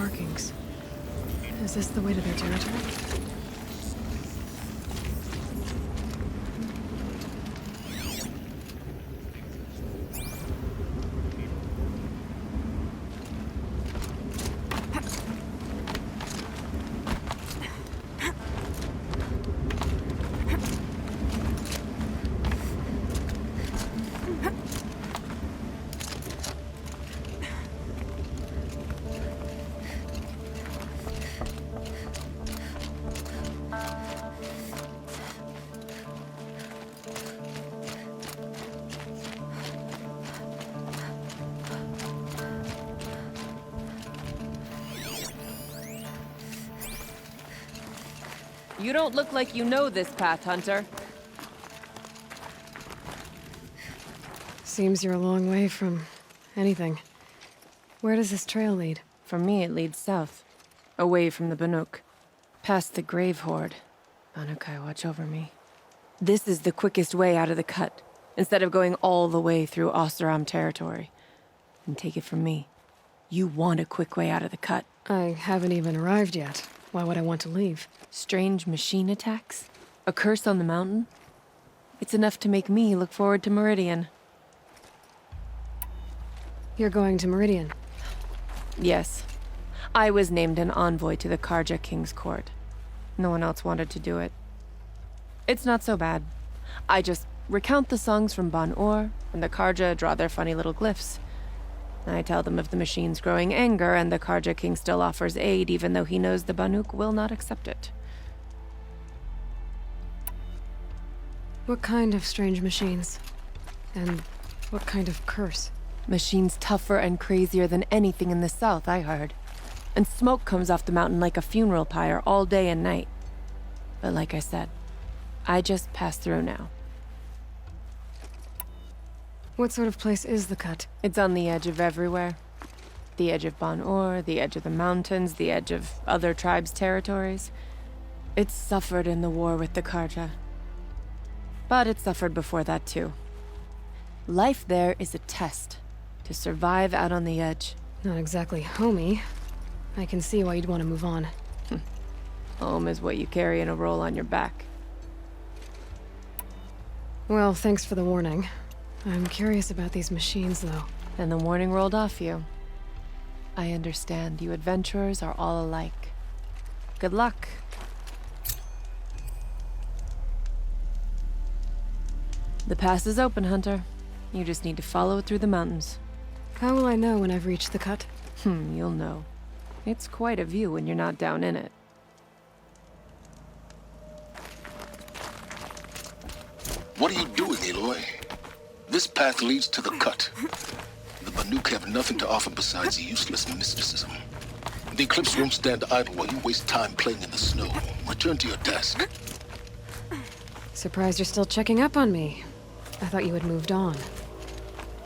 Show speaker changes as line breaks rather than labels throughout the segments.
markings. Is this the way to their territory?
You don't look like you know this path, Hunter.
Seems you're a long way from anything. Where does this trail lead?
For me, it leads south. Away from the Banuk. Past the Grave Horde. Banuk, watch over me. This is the quickest way out of the cut, instead of going all the way through Oseram territory. And take it from me, you want a quick way out of the cut.
I haven't even arrived yet. Why would I want to leave?
Strange machine attacks? A curse on the mountain? It's enough to make me look forward to Meridian.
You're going to Meridian?
Yes. I was named an envoy to the Karja King's court. No one else wanted to do it. It's not so bad. I just recount the songs from Banur, and the Karja draw their funny little glyphs. I tell them of the machine's growing anger, and the Karja King still offers aid, even though he knows the Banuk will not accept it.
What kind of strange machines? And what kind of curse?
Machines tougher and crazier than anything in the south, I heard. And smoke comes off the mountain like a funeral pyre all day and night. But like I said, I just passed through now.
What sort of place is the cut?
It's on the edge of everywhere. The edge of Banur, the edge of the mountains, the edge of other tribes' territories. It's suffered in the war with the Karja. But it suffered before that too. Life there is a test to survive out on the edge.
Not exactly homey. I can see why you'd want to move on.
Home is what you carry in a roll on your back.
Well, thanks for the warning. I'm curious about these machines, though.
And the warning rolled off you. I understand you adventurers are all alike. Good luck. The pass is open, Hunter. You just need to follow it through the mountains.
How will I know when I've reached the cut?
You'll know. It's quite a view when you're not down in it.
What are you doing, Aloy? This path leads to the cut. The Banuk have nothing to offer besides useless mysticism. The Eclipse won't stand idle while you waste time playing in the snow. Return to your task.
Surprised you're still checking up on me. I thought you had moved on.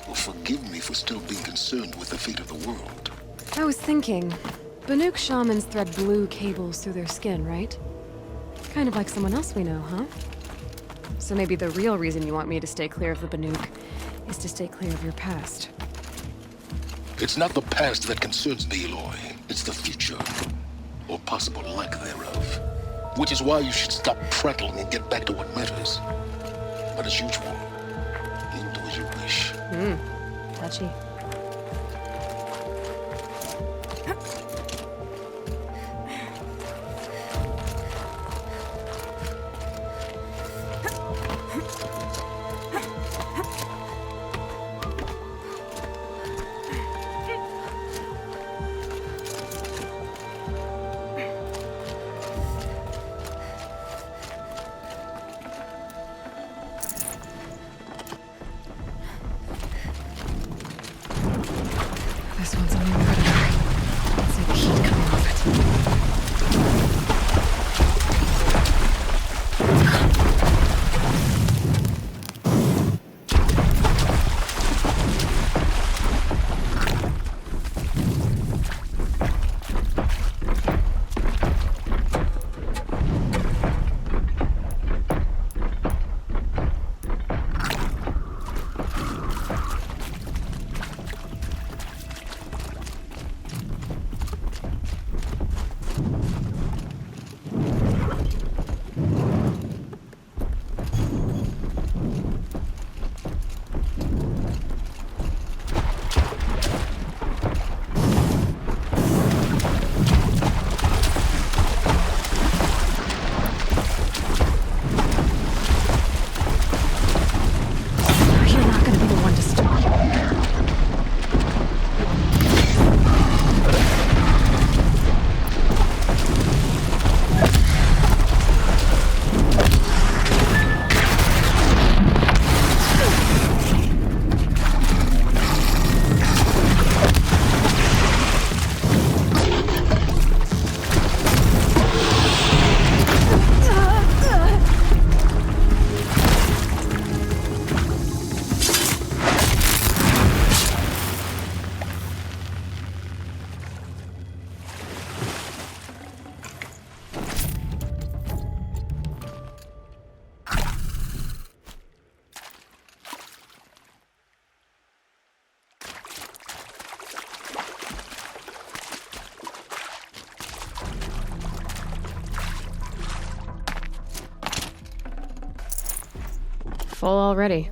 Well, forgive me for still being concerned with the fate of the world.
I was thinking, Banuk shamans thread blue cables through their skin, right? Kind of like someone else we know, huh? So maybe the real reason you want me to stay clear of the Banuk is to stay clear of your past.
It's not the past that concerns me, Aloy. It's the future. Or possible lack thereof. Which is why you should stop prattling and get back to what matters. But as usual, you'll do as you wish.
Touchy. This one's a new predator. Let's see the heat coming off it. full already.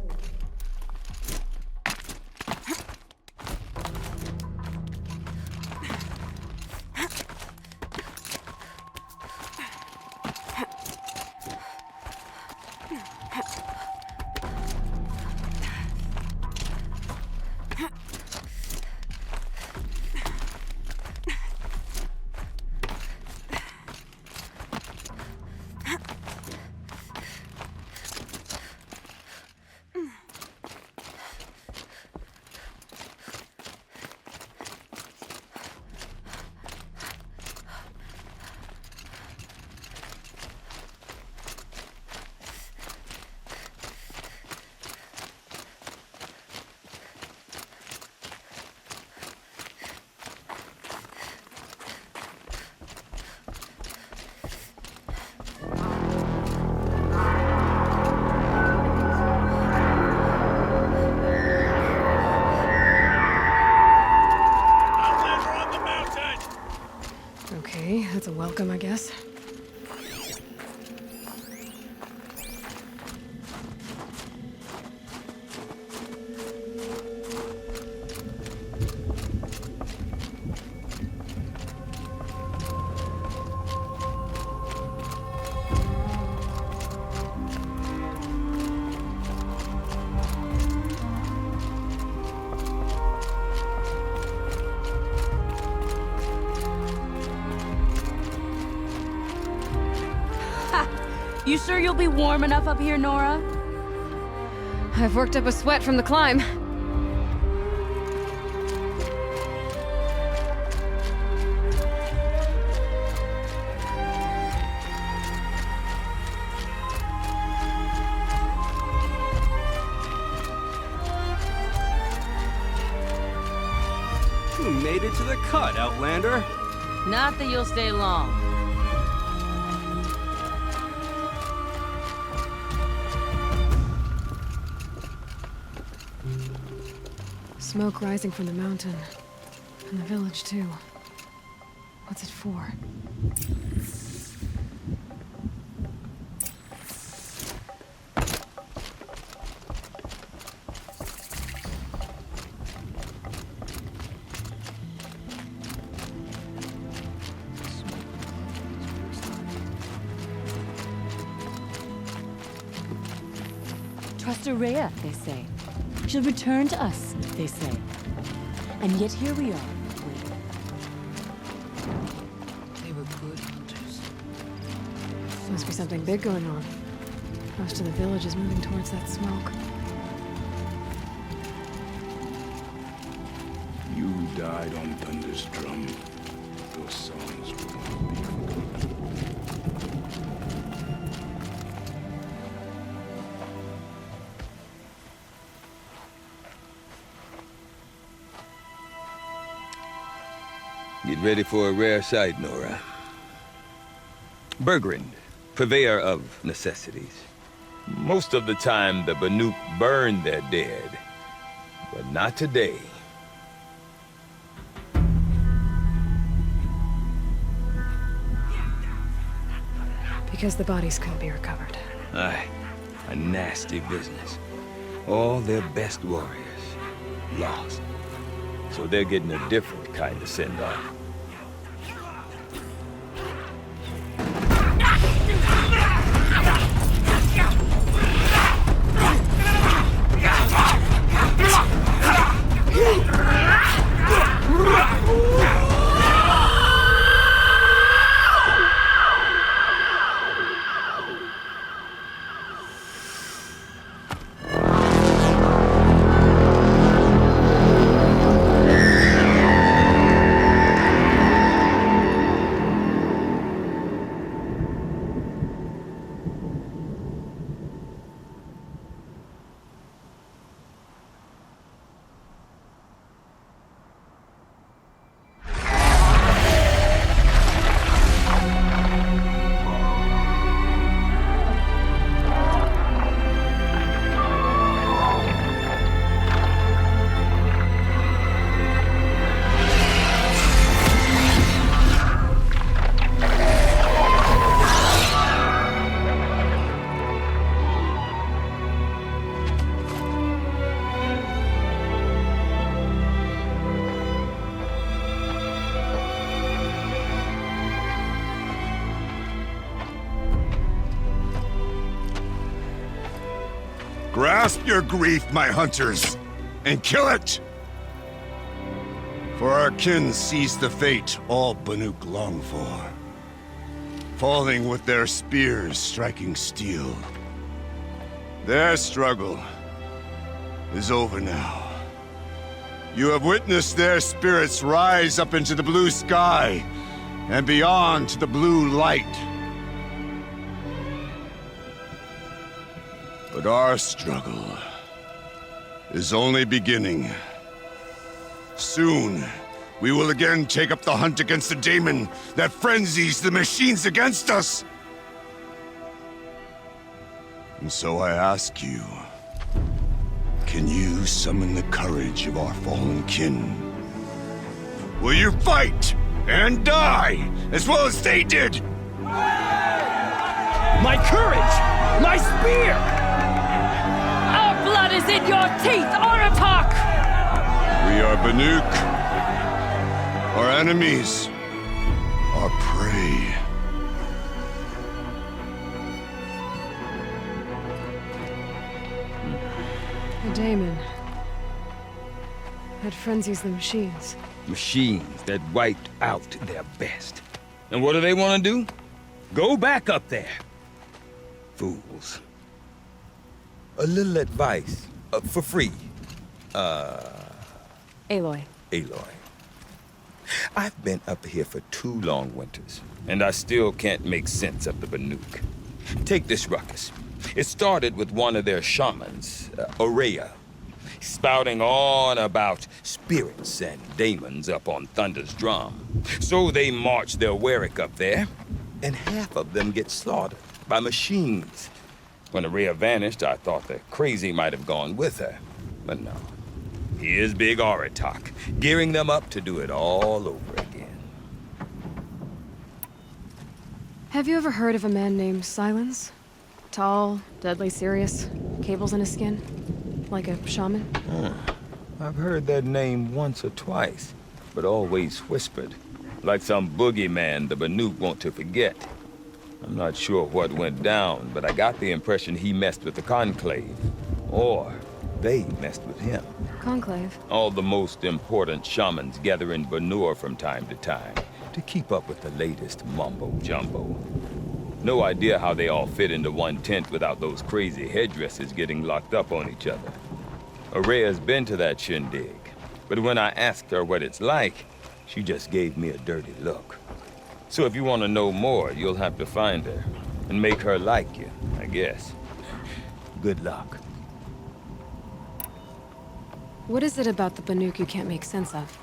Okay, that's a welcome, I guess.
You sure you'll be warm enough up here, Nora?
I've worked up a sweat from the climb.
You made it to the cut, Outlander.
Not that you'll stay long.
Smoke rising from the mountain. And the village, too. What's it for?
Trust Araya, they say. She'll return to us, they say. And yet here we are, waiting.
They were good hunters.
Must be something big going on. Most of the village is moving towards that smoke.
You died on Thunder's drum. Your songs will not be forgotten.
Get ready for a rare sight, Nora. Bergrand, purveyor of necessities. Most of the time, the Banuk burn their dead. But not today.
Because the bodies couldn't be recovered.
Aye, a nasty business. All their best warriors lost. So they're getting a different kind of send-off.
Grasp your grief, my hunters, and kill it! For our kin sees the fate all Banuk long for. Falling with their spears striking steel. Their struggle is over now. You have witnessed their spirits rise up into the blue sky and beyond to the blue light. But our struggle is only beginning. Soon, we will again take up the hunt against the daemon that frenzies the machines against us. And so I ask you, can you summon the courage of our fallen kin? Will you fight and die as well as they did?
My courage! My spear!
Our blood is in your teeth, Aratak!
We are Banuk. Our enemies are prey.
The daemon. That frenzies the machines.
Machines that wiped out their best. And what do they want to do? Go back up there. Fools. A little advice, for free.
Aloy.
Aloy. I've been up here for 2 long winters, and I still can't make sense of the Banuk. Take this ruckus. It started with one of their shamans, Aurea, spouting on about spirits and daemons up on Thunder's drum. So they march their Warwick up there, and half of them get slaughtered by machines. When Aurea vanished, I thought the crazy might have gone with her, but no. Here's Big Aratak, gearing them up to do it all over again.
Have you ever heard of a man named Silence? Tall, deadly serious, cables in his skin, like a shaman?
I've heard that name once or twice, but always whispered, like some boogeyman the Banuk want to forget. I'm not sure what went down, but I got the impression he messed with the Conclave, or they messed with him.
Conclave?
All the most important shamans gather in Banur from time to time to keep up with the latest mumbo-jumbo. No idea how they all fit into one tent without those crazy headdresses getting locked up on each other. Aurea's been to that shindig, but when I asked her what it's like, she just gave me a dirty look. So if you want to know more, you'll have to find her and make her like you, I guess. Good luck.
What is it about the Banuk you can't make sense of?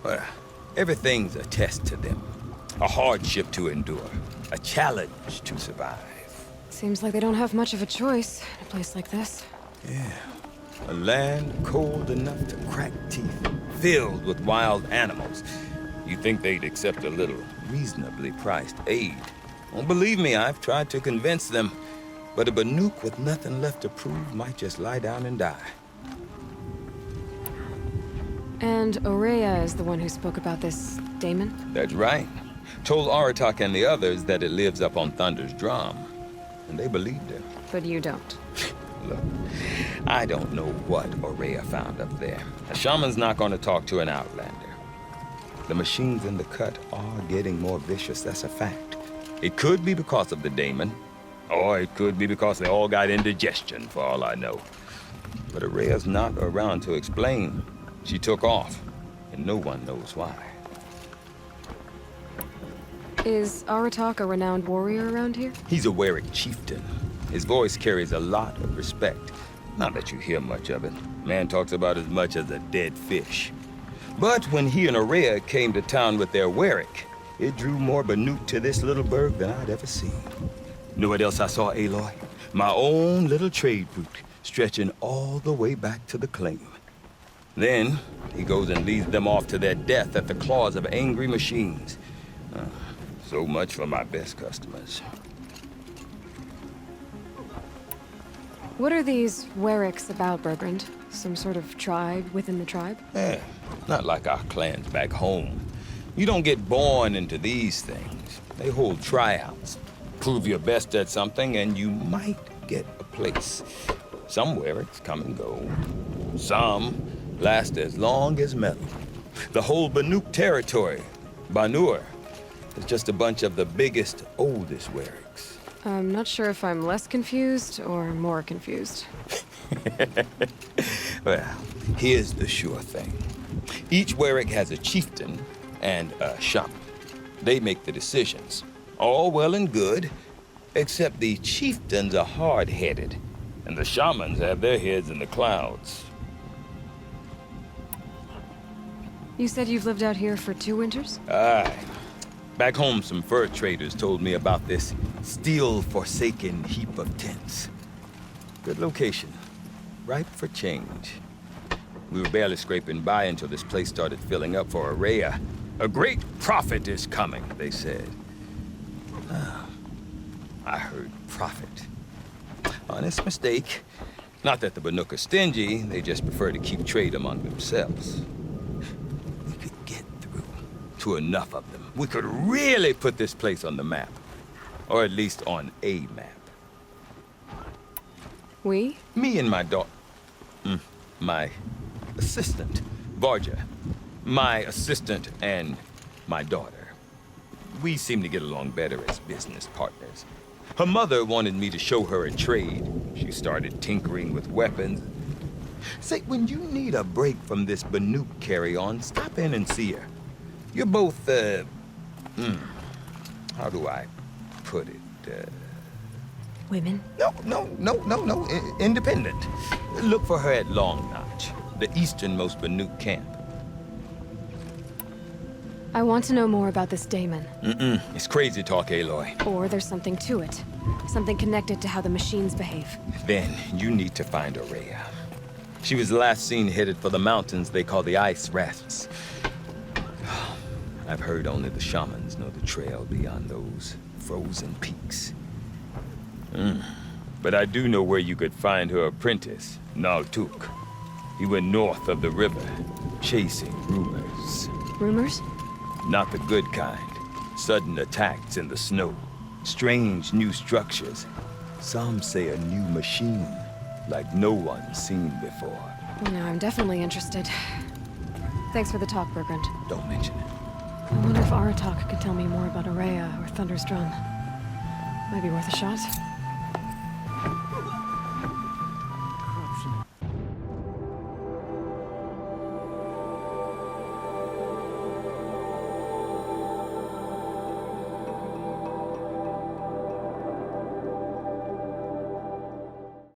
Well, everything's a test to them. A hardship to endure. A challenge to survive.
Seems like they don't have much of a choice in a place like this.
Yeah. A land cold enough to crack teeth, filled with wild animals. You'd think they'd accept a little reasonably priced aid. Well, believe me, I've tried to convince them. But a Banuk with nothing left to prove might just lie down and die.
And Aurea is the one who spoke about this daemon?
That's right. Told Aratak and the others that it lives up on Thunder's drum. And they believed her.
But you don't.
Look, I don't know what Aurea found up there. A shaman's not going to talk to an outlander. The machines in the cut are getting more vicious, that's a fact. It could be because of the daemon, or it could be because they all got indigestion, for all I know. But Aurea's not around to explain. She took off, and no one knows why.
Is Aratak a renowned warrior around here?
He's a Warwick chieftain. His voice carries a lot of respect. Not that you hear much of it. Man talks about as much as a dead fish. But when he and Aurea came to town with their Warwick, it drew more Banuk to this little burg than I'd ever seen. Know what else I saw, Aloy? My own little trade route, stretching all the way back to the claim. Then, he goes and leads them off to their death at the claws of angry machines. So much for my best customers.
What are these Warwicks about, Bergrand? Some sort of tribe within the tribe?
Yeah, not like our clans back home. You don't get born into these things. They hold tryouts. Prove your best at something and you might get a place. Some Wericks come and go. Some last as long as metal. The whole Banuk territory, Banur, is just a bunch of the biggest, oldest Wericks.
I'm not sure if I'm less confused or more confused.
Well, here's the sure thing. Each Werick has a chieftain and a shaman. They make the decisions. All well and good, except the chieftains are hard-headed, and the shamans have their heads in the clouds.
You said you've lived out here for 2 winters?
Aye. Back home, some fur traders told me about this steel-forsaken heap of tents. Good location. Ripe for change. We were barely scraping by until this place started filling up for Araya. A great prophet is coming, they said. I heard prophet. Honest mistake. Not that the Banuk are stingy, they just prefer to keep trade among themselves. We could get through to enough of them. We could really put this place on the map. Or at least on a map.
We?
Me and my daughter. My assistant, Varja. My assistant and my daughter. We seem to get along better as business partners. Her mother wanted me to show her a trade. She started tinkering with weapons. Say, when you need a break from this Banuk carry-on, stop in and see her. You're both, how do I put it?
Women?
No. Independent. Look for her at Long Notch, the easternmost Banuk camp.
I want to know more about this daemon.
It's crazy talk, Aloy.
Or there's something to it. Something connected to how the machines behave.
Then you need to find Araya. She was last seen headed for the mountains they call the Ice Rasps. I've heard only the shamans know the trail beyond those frozen peaks. But I do know where you could find her apprentice, Naltuk. He went north of the river, chasing rumors.
Rumors?
Not the good kind. Sudden attacks in the snow. Strange new structures. Some say a new machine, like no one's seen before.
No, I'm definitely interested. Thanks for the talk, Bergrand.
Don't mention it.
I wonder if Aratak could tell me more about Araya or Thunder's Drum. Might be worth a shot.